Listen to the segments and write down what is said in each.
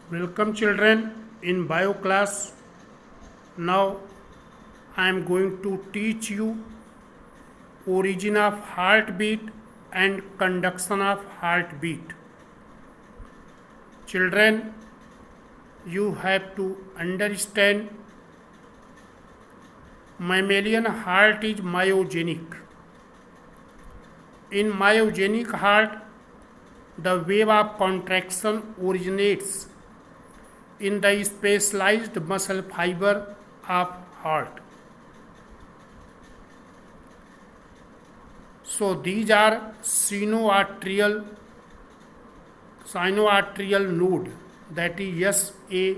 Welcome children in bio class. Now I am going to teach you origin of heartbeat and conduction of heartbeat. Children, you have to understand mammalian heart is myogenic. In myogenic heart, the wave of contraction originates in the specialized muscle fiber of heart. So these are sinoatrial node, that is SA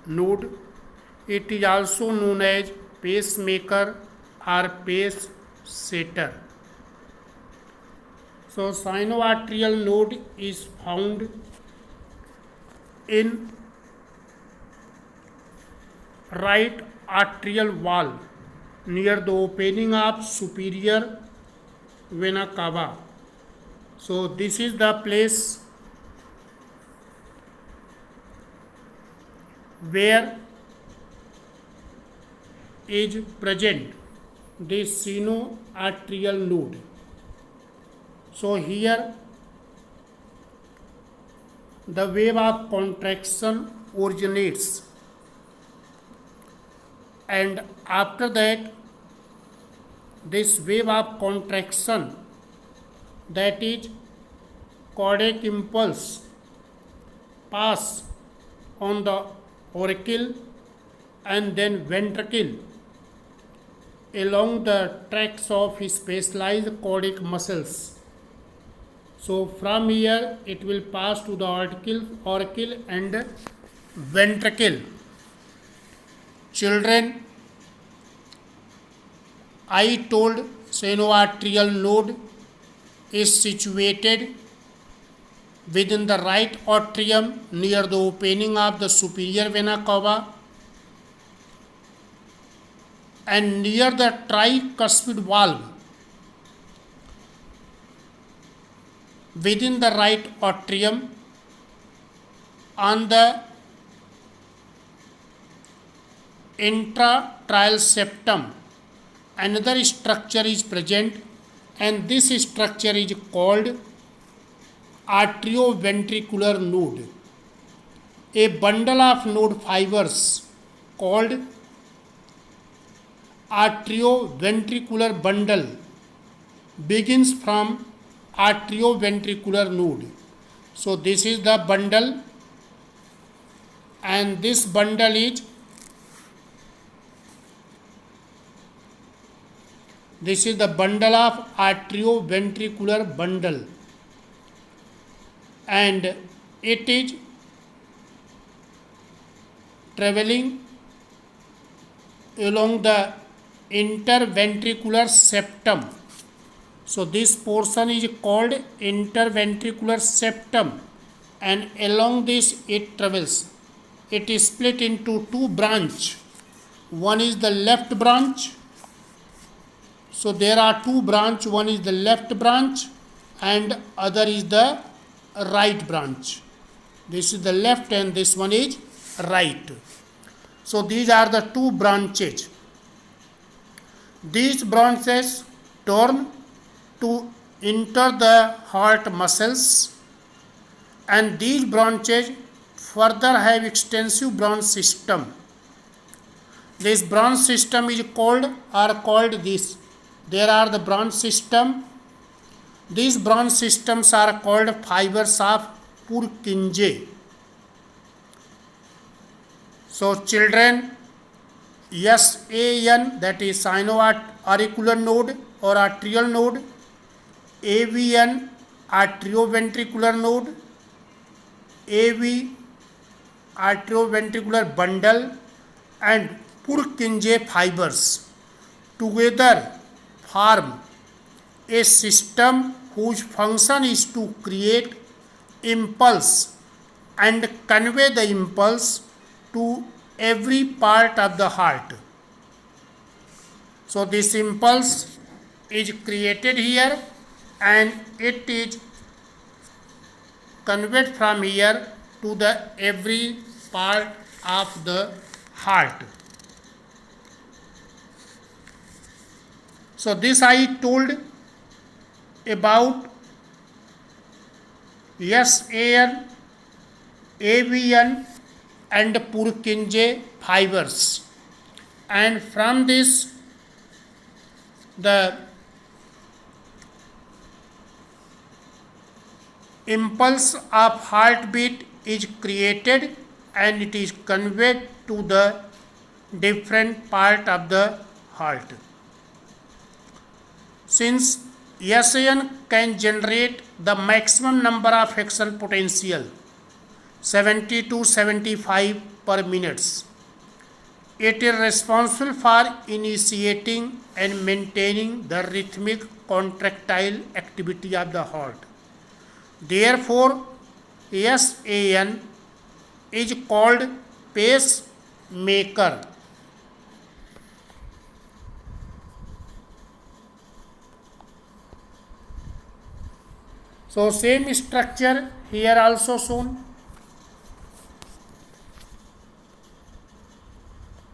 node. It is also known as pacemaker or pace setter. So sinoatrial node is found in right atrial wall near the opening of superior vena cava. So this is the place where is present this sinoatrial node. So here the wave of contraction originates, and after that this wave of contraction, that is cardiac impulse, pass on the auricle and then ventricle along the tracts of specialized cardiac muscles. So from here it will pass to the auricle and ventricle. Children, I told sinoatrial node is situated within the right atrium near the opening of the superior vena cava and near the tricuspid valve within the right atrium. On the intratrial septum another structure is present, and this structure is called atrioventricular node. A bundle of node fibers called atrioventricular bundle begins from atrioventricular node. So this is the bundle, and this bundle is the bundle of atrioventricular bundle, and it is traveling along the interventricular septum. So this portion is called interventricular septum, and along this it travels. It is split into two branches. One is the left branch. So there are two branches. One is the left branch and other is the right branch. This is the left and this one is right. So these are the two branches. These branches turn to enter the heart muscles, and these branches further have extensive branch system. This branch system is called this. There are the branch system. These branch systems are called fibers of Purkinje. So children, SAN, that is sinoauricular node or atrial node, AVN, atrioventricular node, AV, atrioventricular bundle, and Purkinje fibers together form a system whose function is to create impulse and convey the impulse to every part of the heart. So this impulse is created here and it is conveyed from here to the every part of the heart. So this I told about SAN, AVN and Purkinje fibers, and from this the impulse of heartbeat is created and it is conveyed to the different part of the heart. Since SAN can generate the maximum number of action potential 70 to 75 per minute, it is responsible for initiating and maintaining the rhythmic contractile activity of the heart. Therefore, SAN is called pacemaker. So same structure here also shown.